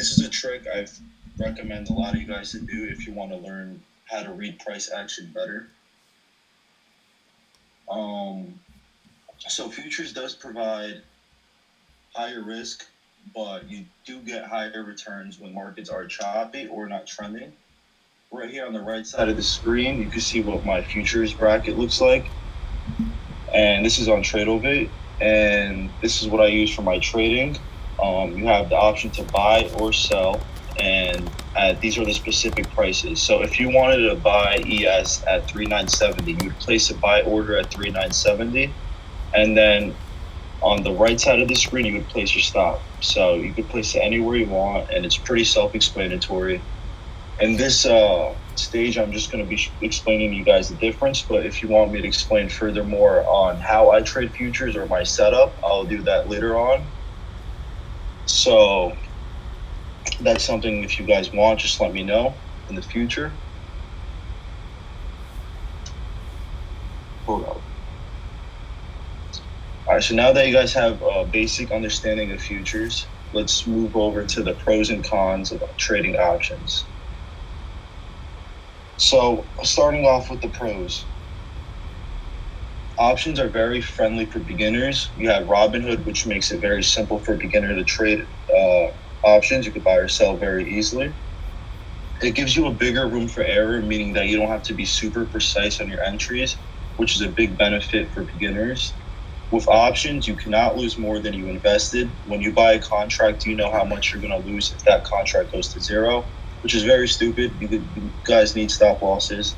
this is a trick I've recommend a lot of you guys to do if you want to learn how to read price action better. Um, so futures does provide higher risk, but you do get higher returns when markets are choppy or not trending. Right here on the right side of the screen, you can see what my futures bracket looks like. And this is on TradeOvate. And this is what I use for my trading. You have the option to buy or sell, and these are the specific prices. So if you wanted to buy ES at 3970, you would place a buy order at 3970, and then on the right side of the screen, you would place your stop. So you could place it anywhere you want, and it's pretty self-explanatory. In this stage, I'm just going to be explaining to you guys the difference, but if you want me to explain furthermore on how I trade futures or my setup, I'll do that later on. So that's something, if you guys want, just let me know in the future. Hold on. All right, so now that you guys have a basic understanding of futures, let's move over to the pros and cons of trading options. So starting off with the pros. Options are very friendly for beginners. You have Robinhood, which makes it very simple for a beginner to trade options. You could buy or sell very easily. It gives you a bigger room for error, meaning that you don't have to be super precise on your entries, which is a big benefit for beginners. With options, you cannot lose more than you invested. When you buy a contract, you know how much you're going to lose if that contract goes to zero, which is very stupid. You guys need stop losses.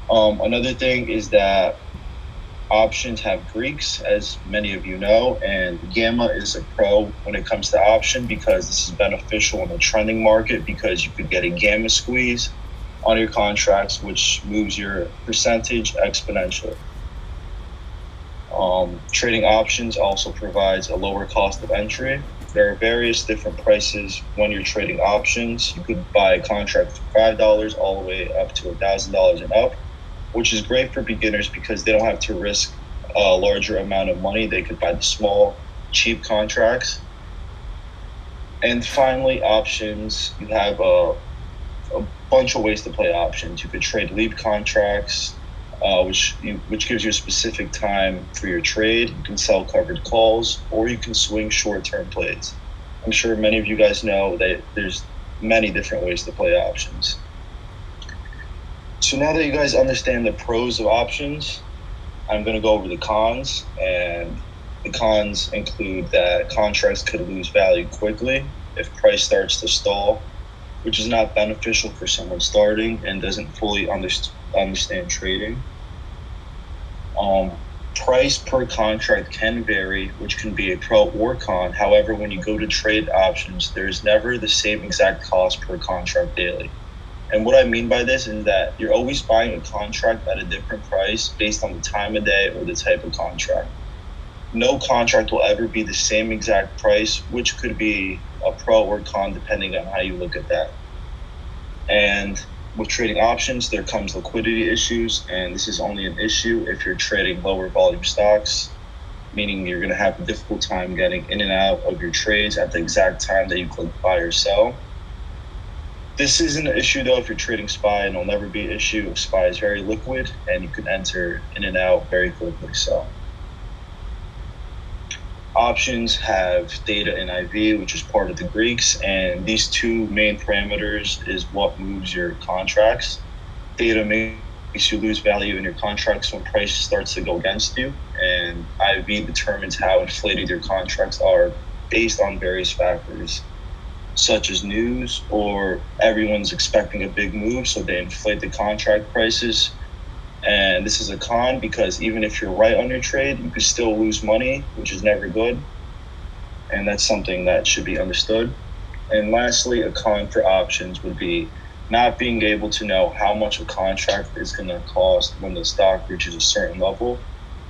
Another thing is that options have Greeks, as many of you know, and Gamma is a pro when it comes to option because this is beneficial in the trending market because you could get a Gamma squeeze on your contracts, which moves your percentage exponentially. Trading options also provides a lower cost of entry. There are various different prices when you're trading options. You could buy a contract for $5 all the way up to $1,000 and up, which is great for beginners because they don't have to risk a larger amount of money. They could buy the small, cheap contracts. And finally, options. You have a bunch of ways to play options. You could trade leap contracts, which gives you a specific time for your trade. You can sell covered calls, or you can swing short-term plays. I'm sure many of you guys know that there's many different ways to play options. So now that you guys understand the pros of options, I'm going to go over the cons. And the cons include that contracts could lose value quickly if price starts to stall, which is not beneficial for someone starting and doesn't fully understand trading. Price per contract can vary, which can be a pro or con. However, when you go to trade options, there's never the same exact cost per contract daily. And what I mean by this is that you're always buying a contract at a different price based on the time of day or the type of contract. No contract will ever be the same exact price, which could be a pro or con depending on how you look at that. And with trading options, there comes liquidity issues, and this is only an issue if you're trading lower volume stocks, meaning you're going to have a difficult time getting in and out of your trades at the exact time that you click buy or sell. This isn't an issue, though, if you're trading SPY, and it'll never be an issue if SPY is very liquid, and you can enter in and out very quickly. So options have data and IV, which is part of the Greeks, and these two main parameters is what moves your contracts. Data makes you lose value in your contracts when price starts to go against you, and IV determines how inflated your contracts are based on various factors, such as news or everyone's expecting a big move, so they inflate the contract prices. And this is a con because even if you're right on your trade, you could still lose money, which is never good. And that's something that should be understood. And lastly, a con for options would be not being able to know how much a contract is going to cost when the stock reaches a certain level.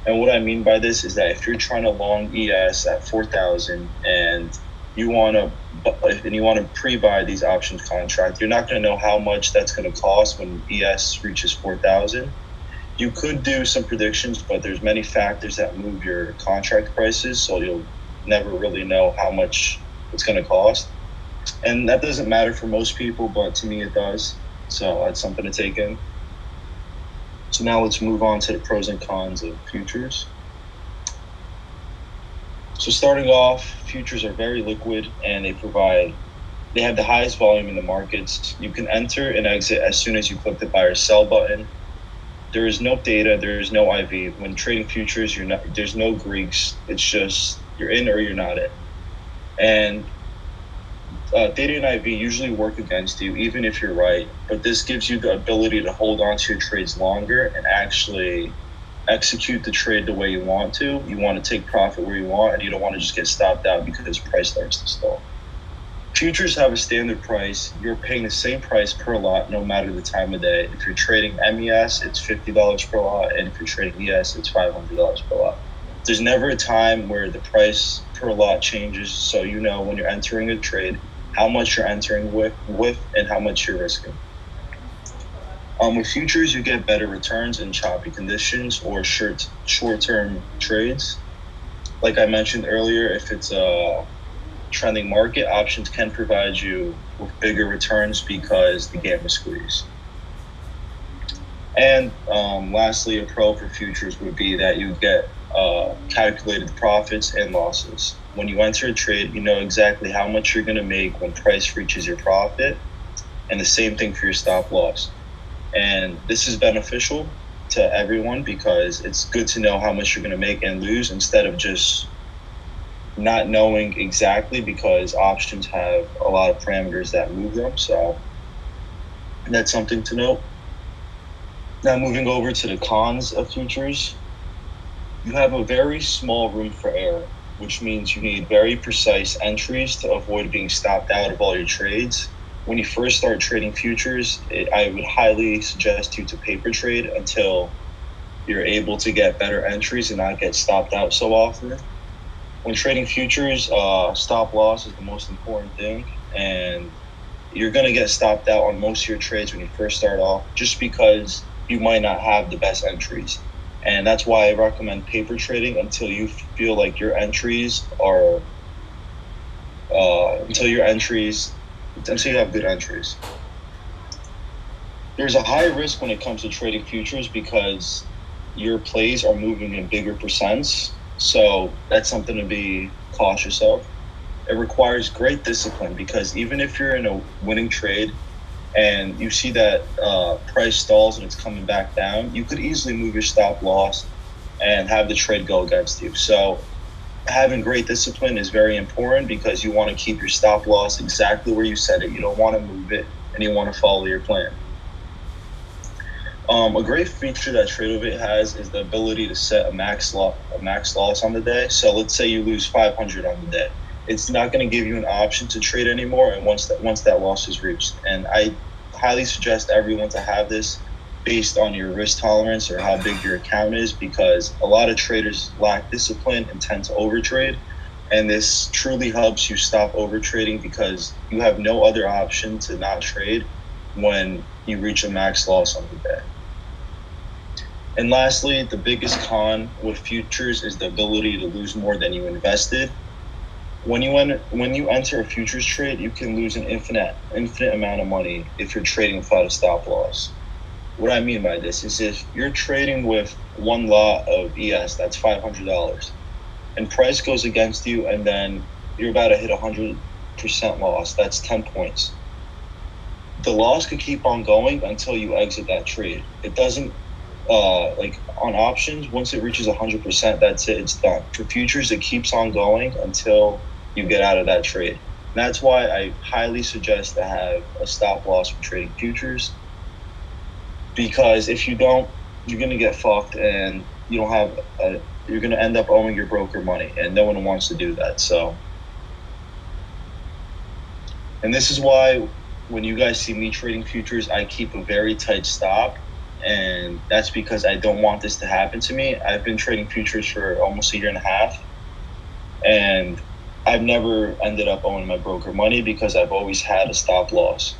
And what I mean by this is that if you're trying to long ES at 4,000 and you want to pre-buy these options contracts, you're not going to know how much that's going to cost when ES reaches 4,000. You could do some predictions, but there's many factors that move your contract prices, so you'll never really know how much it's going to cost. And that doesn't matter for most people, but to me it does. So that's something to take in. So now let's move on to the pros and cons of futures. So starting off, futures are very liquid and they have the highest volume in the markets. You can enter and exit as soon as you click the buy or sell button. There is no data, there is no IV. When trading futures, there's no Greeks. It's just you're in or you're not in. And data and IV usually work against you, even if you're right. But this gives you the ability to hold on to your trades longer and actually execute the trade the way you want to. You want to take profit where you want, and you don't want to just get stopped out because price starts to stall. Futures have a standard price. You're paying the same price per lot no matter the time of day. If you're trading MES, it's $50 per lot, and if you're trading ES, it's $500 per lot. There's never a time where the price per lot changes, so you know when you're entering a trade how much you're entering with and how much you're risking. With futures, you get better returns in choppy conditions or short-term trades. Like I mentioned earlier, if it's a trending market, options can provide you with bigger returns because the gamma squeeze. And lastly, a pro for futures would be that you get calculated profits and losses. When you enter a trade, you know exactly how much you're going to make when price reaches your profit, and the same thing for your stop loss. And this is beneficial to everyone because it's good to know how much you're going to make and lose instead of just not knowing exactly, because options have a lot of parameters that move them. So that's something to note. Now moving over to the cons of futures, you have a very small room for error, which means you need very precise entries to avoid being stopped out of all your trades. When you first start trading futures, I would highly suggest you to paper trade until you're able to get better entries and not get stopped out so often. When trading futures, stop loss is the most important thing, and you're going to get stopped out on most of your trades when you first start off just because you might not have the best entries. And that's why I recommend paper trading until you feel like your entries are, until you have good entries. There's a high risk when it comes to trading futures because your plays are moving in bigger percents. So that's something to be cautious of. It requires great discipline because even if you're in a winning trade and you see that price stalls and it's coming back down, you could easily move your stop loss and have the trade go against you. So having great discipline is very important because you want to keep your stop loss exactly where you set it. You don't want to move it, and you want to follow your plan. A great feature that TradeOvate has is the ability to set a max loss on the day. So let's say you lose 500 on the day. It's not going to give you an option to trade anymore, and once that loss is reached. And I highly suggest everyone to have this based on your risk tolerance or how big your account is, because a lot of traders lack discipline and tend to overtrade. And this truly helps you stop overtrading because you have no other option to not trade when you reach a max loss on the day. And lastly, the biggest con with futures is the ability to lose more than you invested. When you enter a futures trade, you can lose an infinite amount of money if you're trading without a stop loss. What I mean by this is if you're trading with one lot of ES, that's $500, and price goes against you, and then you're about to hit 100% loss. That's 10 points. The loss could keep on going until you exit that trade. It doesn't like on options, once it reaches 100%, that's it. It's done. For futures, it keeps on going until you get out of that trade. And that's why I highly suggest to have a stop loss for trading futures, because if you don't, you're going to get fucked, and you're going to end up owing your broker money, and no one wants to do that. So, and this is why when you guys see me trading futures, I keep a very tight stop. And that's because I don't want this to happen to me. I've been trading futures for almost a year and a half, and I've never ended up owing my broker money because I've always had a stop loss.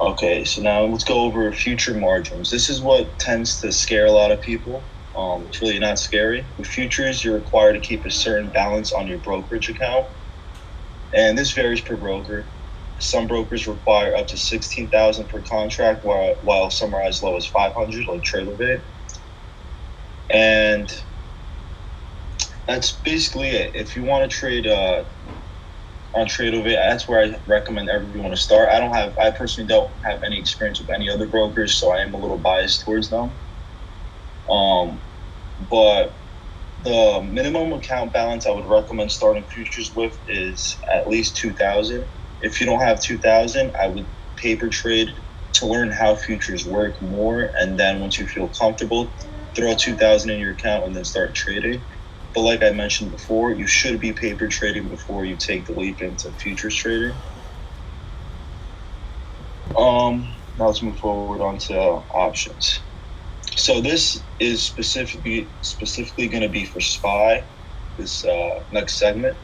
Okay, so now let's go over future margins. This is what tends to scare a lot of people. It's really not scary. With futures, you're required to keep a certain balance on your brokerage account. And this varies per broker. Some brokers require up to $16,000 per contract, while some are as low as $500, like TraderVate. And that's basically it. If you want to trade on TraderVate, that's where I recommend everyone to start. I personally don't have any experience with any other brokers, so I am a little biased towards them. But the minimum account balance I would recommend starting futures with is at least $2,000. If you don't have $2,000, I would paper trade to learn how futures work more, and then once you feel comfortable, throw $2,000 in your account and then start trading. But like I mentioned before, you should be paper trading before you take the leap into futures trading. Now let's move forward onto options. So this is specifically going to be for SPY, this next segment.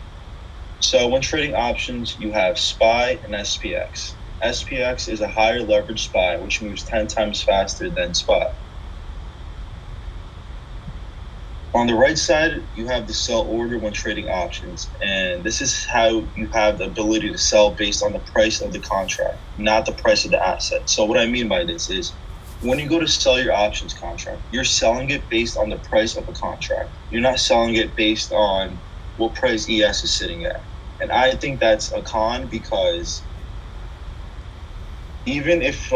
So when trading options, you have SPY and SPX. SPX is a higher leverage SPY, which moves 10 times faster than SPY. On the right side, you have the sell order when trading options, and this is how you have the ability to sell based on the price of the contract, not the price of the asset. So what I mean by this is, when you go to sell your options contract, you're selling it based on the price of a contract. You're not selling it based on what price ES is sitting at. And I think that's a con, because even if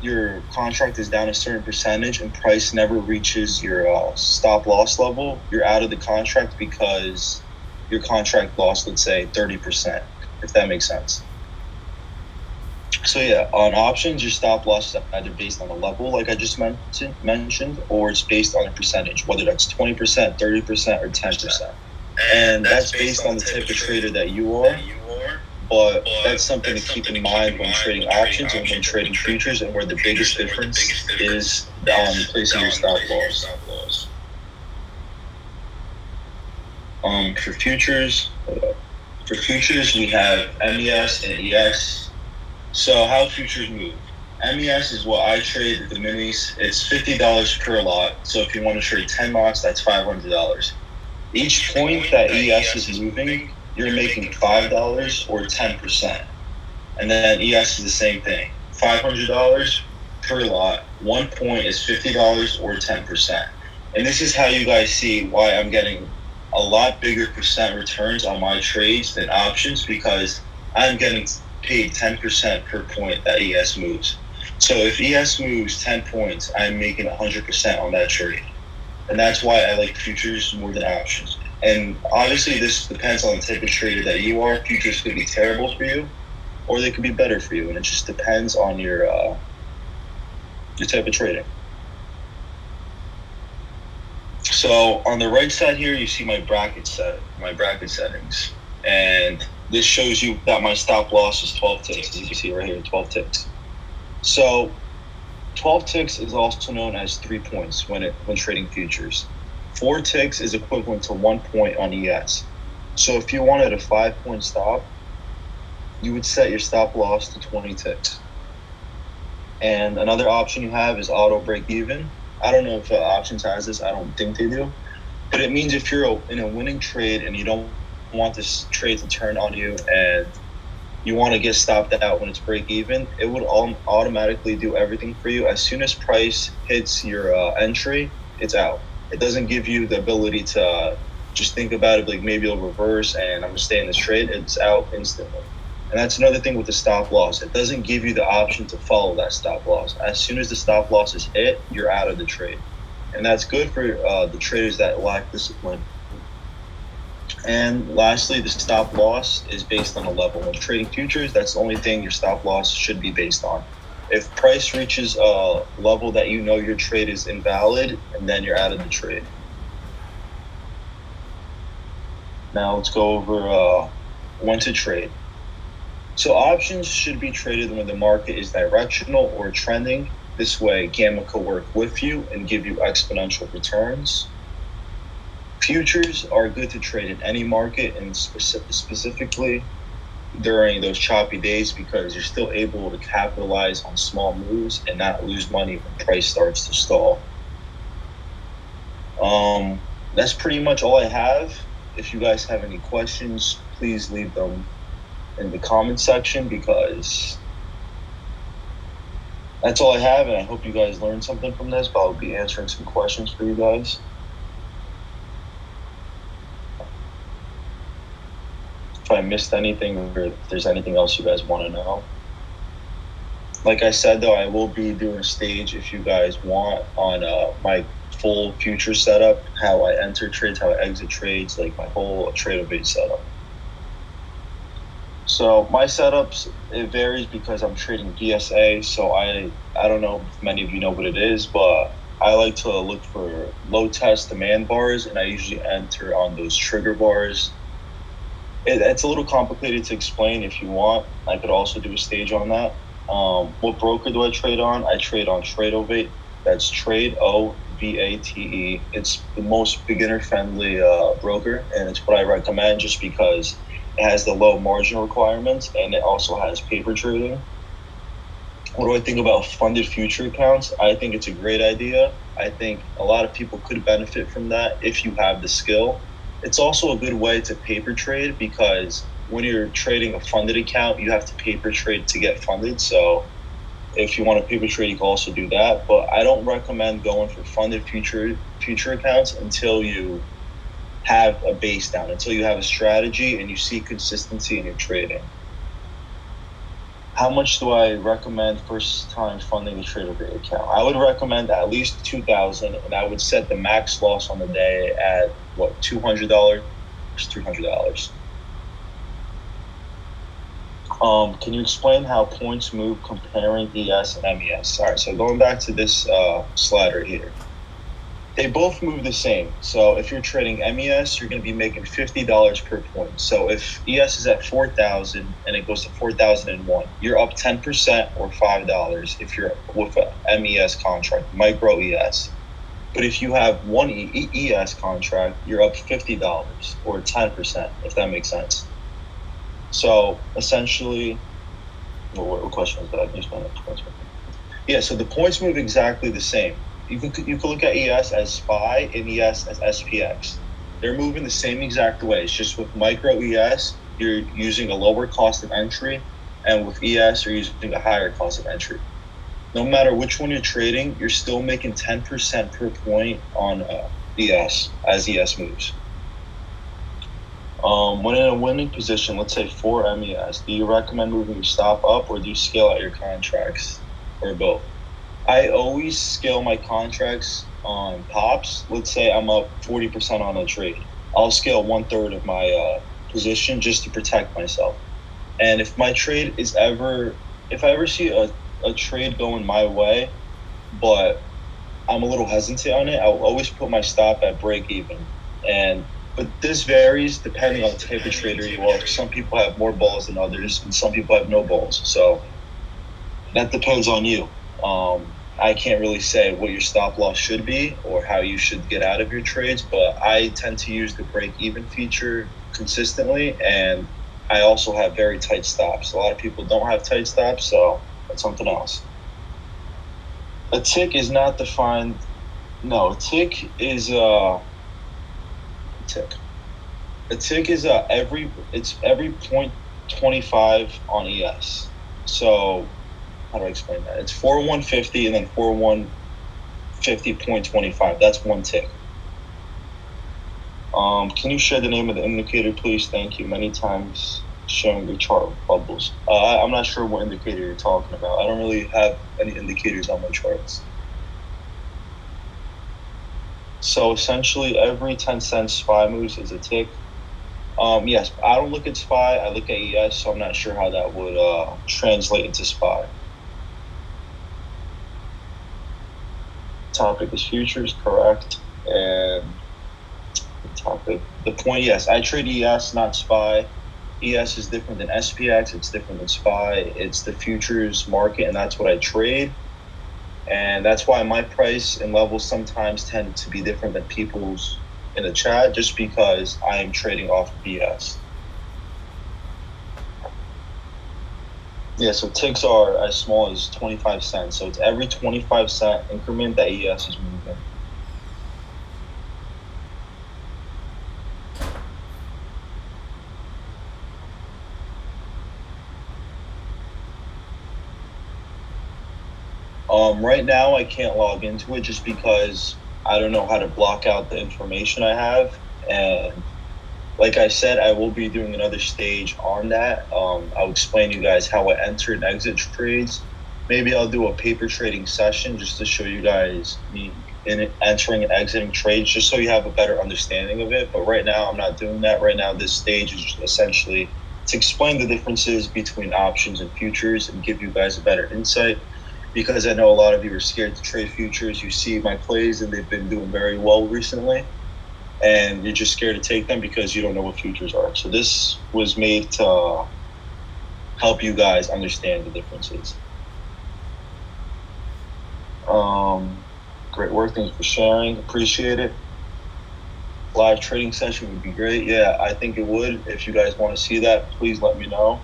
your contract is down a certain percentage and price never reaches your stop loss level, you're out of the contract because your contract lost, let's say, 30%, if that makes sense. So yeah, on options, your stop loss is either based on a level, like I just mentioned, or it's based on a percentage, whether that's 20%, 30%, or 10%. And that's based on the type of trader that you are. But that's something to keep in mind when trading options and when trading futures, and where the biggest difference is on placing your stop loss. For futures, we have MES and ES. So how futures move? MES is what I trade at the minis. It's $50 per lot. So if you want to trade 10 lots, that's $500. Each point that ES is moving, you're making $5 or 10%. And then ES is the same thing. $500 per lot. 1 point is $50 or 10%. And this is how you guys see why I'm getting a lot bigger percent returns on my trades than options, because I'm getting paid 10% per point that ES moves. So if ES moves 10 points, I'm making 100% on that trade. And that's why I like futures more than options. And obviously this depends on the type of trader that you are. Futures could be terrible for you, or they could be better for you. And it just depends on your type of trading. So on the right side here, you see my bracket settings. And this shows you that my stop loss is 12 ticks. As you can see right here, 12 ticks. So 12 ticks is also known as 3 points when trading futures. 4 ticks is equivalent to 1 point on ES. So if you wanted a 5-point stop, you would set your stop loss to 20 ticks. And another option you have is auto break even. I don't know if options has this. I don't think they do. But it means if you're in a winning trade and you don't want this trade to turn on you and you want to get stopped out when it's break even, it would automatically do everything for you. As soon as price hits your entry, it's out. It doesn't give you the ability to just think about it, like maybe it'll reverse and I'm going to stay in this trade. It's out instantly. And that's another thing with the stop loss. It doesn't give you the option to follow that stop loss. As soon as the stop loss is hit, you're out of the trade. And that's good for the traders that lack discipline. And lastly, the stop loss is based on a level. When trading futures, that's the only thing your stop loss should be based on. If price reaches a level that you know your trade is invalid, and then you're out of the trade. Now let's go over when to trade. So options should be traded when the market is directional or trending. This way, Gamma could work with you and give you exponential returns. Futures are good to trade in any market, and specifically during those choppy days, because you're still able to capitalize on small moves and not lose money when price starts to stall. That's pretty much all I have. If you guys have any questions, please leave them in the comment section, because that's all I have, and I hope you guys learned something from this, but I'll be answering some questions for you guys. If I missed anything, or if there's anything else you guys want to know. Like I said, though, I will be doing a stage, if you guys want, on my full future setup, how I enter trades, how I exit trades, like my whole TradeOvate setup. So my setups, it varies because I'm trading VSA, so I don't know if many of you know what it is, but I like to look for low test demand bars, and I usually enter on those trigger bars. It's a little complicated to explain. If you want, I could also do a stage on that. What broker do I trade on? I trade on TradeOvate. That's TradeOvate. It's the most beginner-friendly broker, and it's what I recommend just because it has the low margin requirements, and it also has paper trading. What do I think about funded future accounts? I think it's a great idea. I think a lot of people could benefit from that if you have the skill. It's also a good way to paper trade, because when you're trading a funded account, you have to paper trade to get funded. So if you want to paper trade, you can also do that. But I don't recommend going for funded future accounts until you have a base down, until you have a strategy and you see consistency in your trading. How much do I recommend first time funding a TradeOvate account? I would recommend at least $2,000, and I would set the max loss on the day at $200, $300. Can you explain how points move comparing ES and MES? All right, so going back to this slide right here. They both move the same. So if you're trading MES, you're going to be making $50 per point. So if ES is at 4,000 and it goes to 4,001, you're up 10% or $5 if you're with a MES contract, micro ES. But if you have one ES contract, you're up $50 or 10%, if that makes sense. So essentially, what question was that? Yeah, so the points move exactly the same. You can look at ES as SPY and ES as SPX. They're moving the same exact way. It's just with micro ES, you're using a lower cost of entry, and with ES, you're using a higher cost of entry. No matter which one you're trading, you're still making 10% per point on ES as ES moves. When in a winning position, let's say for MES, do you recommend moving your stop up, or do you scale out your contracts, or both? I always scale my contracts on pops. Let's say I'm up 40% on a trade. I'll scale 1/3 of my position just to protect myself. And if my trade is if I ever see a trade going my way, but I'm a little hesitant on it, I'll always put my stop at break even. But this varies depending on the type of trader you are. Some people have more balls than others, and some people have no balls. So that depends on you. I can't really say what your stop loss should be or how you should get out of your trades, but I tend to use the break-even feature consistently, and I also have very tight stops. A lot of people don't have tight stops, so that's something else. A tick is not defined. No, a tick is a tick is every 0.25 on ES. So how do I explain that? It's 4150 and then 4150.25. That's one tick. Can you share the name of the indicator, please? Thank you. Many times showing the chart bubbles. I'm not sure what indicator you're talking about. I don't really have any indicators on my charts. So essentially, every 10 cents SPY moves is a tick. Yes, I don't look at SPY. I look at ES, so I'm not sure how that would translate into SPY. Topic is futures, correct? And topic. The point, yes, I trade ES, not SPY. ES is different than SPX. It's different than SPY. It's the futures market, and that's what I trade. And that's why my price and levels sometimes tend to be different than people's in the chat, just because I am trading off of ES. Yeah, so ticks are as small as 25 cents. So it's every 25-cent increment that ES is moving. Right now I can't log into it just because I don't know how to block out the information I have. And like I said, I will be doing another stage on that. I'll explain to you guys how I enter and exit trades. Maybe I'll do a paper trading session just to show you guys me in entering and exiting trades, just so you have a better understanding of it. But right now, I'm not doing that. Right now, this stage is essentially to explain the differences between options and futures and give you guys a better insight. Because I know a lot of you are scared to trade futures. You see my plays, and they've been doing very well recently, and you're just scared to take them because you don't know what futures are. So this was made to help you guys understand the differences. Great work. Thanks for sharing. Appreciate it. Live trading session would be great. Yeah, I think it would. If you guys want to see that, please let me know.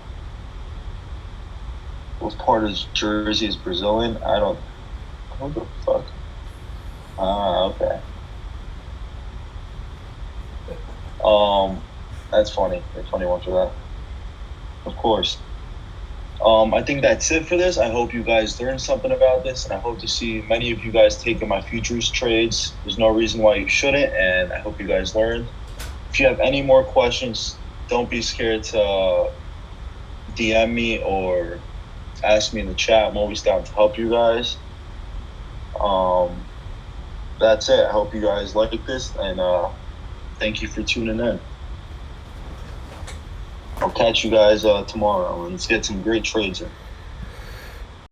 What part of Jersey is Brazilian? I don't. What the fuck? Okay. That's funny. A funny one for that. Of course. I think that's it for this. I hope you guys learned something about this, and I hope to see many of you guys taking my futures trades. There's no reason why you shouldn't, and I hope you guys learned. If you have any more questions, don't be scared to DM me or ask me in the chat. I'm always down to help you guys. That's it. I hope you guys like this, and thank you for tuning in. I'll catch you guys tomorrow, and let's get some great trades in.